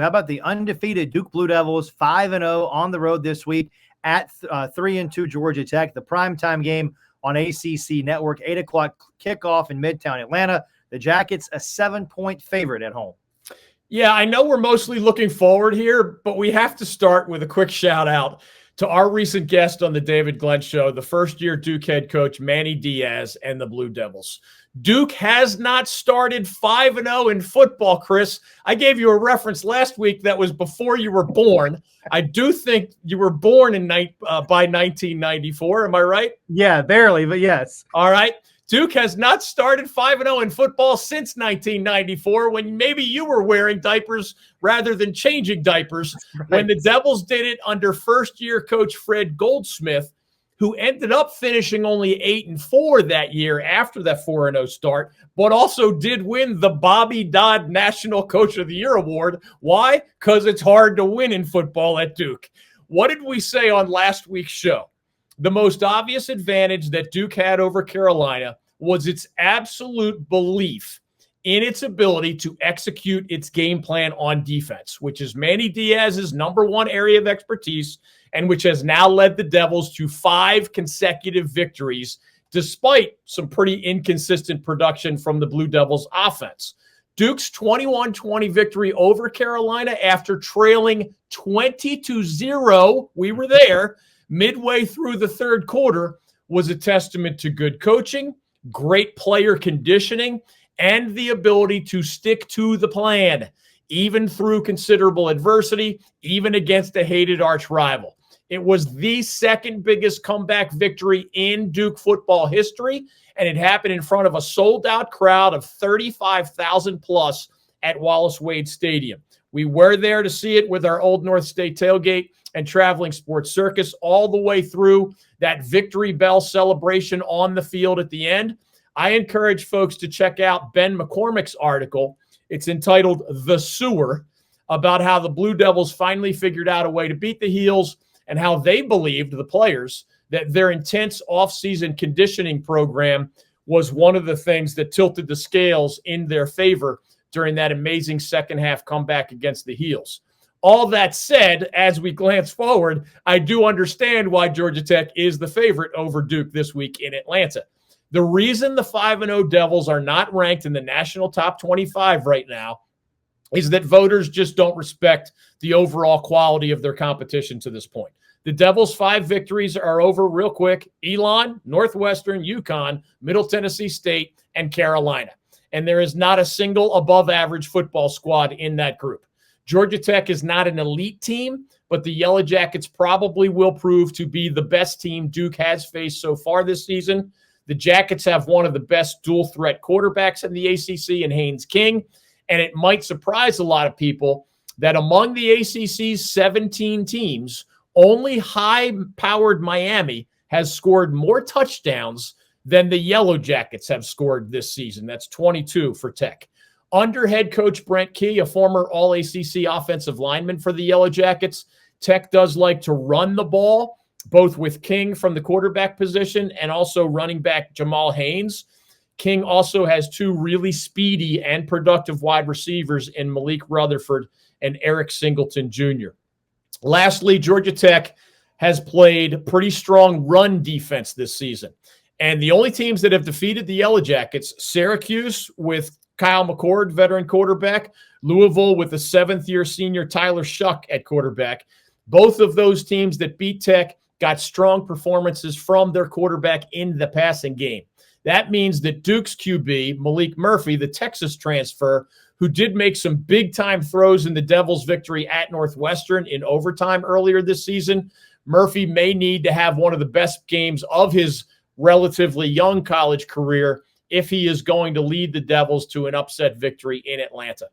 How about the undefeated Duke Blue Devils, 5-0 on the road this week at 3-2 Georgia Tech, the primetime game on ACC Network, 8 o'clock kickoff in Midtown Atlanta. The Jackets, a 7-point favorite at home. Yeah, I know we're mostly looking forward here, but we have to start with a quick shout out to our recent guest on the David Glenn Show, the first-year Duke head coach Manny Diaz and the Blue Devils. Duke has not started 5-0 in football, Chris. I gave you a reference last week that was before you were born. I do think you were born by 1994. Am I right? Yeah, barely, but yes. All right. Duke has not started 5-0 in football since 1994, when maybe you were wearing diapers rather than changing diapers. Right. When the Devils did it under first-year coach Fred Goldsmith, who ended up finishing only 8-4 that year after that 4-0 start, but also did win the Bobby Dodd National Coach of the Year award. Why? Because it's hard to win in football at Duke. What did we say on last week's show? The most obvious advantage that Duke had over Carolina was its absolute belief in its ability to execute its game plan on defense, which is Manny Diaz's number one area of expertise, and which has now led the Devils to 5 consecutive victories, despite some pretty inconsistent production from the Blue Devils offense. Duke's 21-20 victory over Carolina after trailing 20-0, we were there, midway through the third quarter, was a testament to good coaching, great player conditioning, and the ability to stick to the plan, even through considerable adversity, even against a hated arch rival. It was the second biggest comeback victory in Duke football history, and it happened in front of a sold-out crowd of 35,000 plus at Wallace Wade Stadium. We were there to see it with our Old North State tailgate and traveling sports circus all the way through that victory bell celebration on the field at the end. I encourage folks to check out Ben McCormick's article. It's entitled The Sewer, about how the Blue Devils finally figured out a way to beat the Heels and how they believed, the players, that their intense offseason conditioning program was one of the things that tilted the scales in their favor during that amazing second half comeback against the Heels. All that said, as we glance forward, I do understand why Georgia Tech is the favorite over Duke this week in Atlanta. The reason the 5-0 Devils are not ranked in the national top 25 right now is that voters just don't respect the overall quality of their competition to this point. The Devils' 5 victories are over real quick: Elon, Northwestern, UConn, Middle Tennessee State, and Carolina. And there is not a single above-average football squad in that group. Georgia Tech is not an elite team, but the Yellow Jackets probably will prove to be the best team Duke has faced so far this season. The Jackets have one of the best dual-threat quarterbacks in the ACC in Haynes King, and it might surprise a lot of people that among the ACC's 17 teams, only high-powered Miami has scored more touchdowns than the Yellow Jackets have scored this season. That's 22 for Tech. Under head coach Brent Key, a former All-ACC offensive lineman for the Yellow Jackets, Tech does like to run the ball, both with King from the quarterback position and also running back Jamal Haynes. King also has 2 really speedy and productive wide receivers in Malik Rutherford and Eric Singleton Jr. Lastly, Georgia Tech has played pretty strong run defense this season. And the only teams that have defeated the Yellow Jackets, Syracuse with Kyle McCord, veteran quarterback, Louisville with the 7th-year senior Tyler Shuck at quarterback. Both of those teams that beat Tech got strong performances from their quarterback in the passing game. That means that Duke's QB, Malik Murphy, the Texas transfer, who did make some big-time throws in the Devils' victory at Northwestern in overtime earlier this season, Murphy may need to have one of the best games of his relatively young college career if he is going to lead the Devils to an upset victory in Atlanta.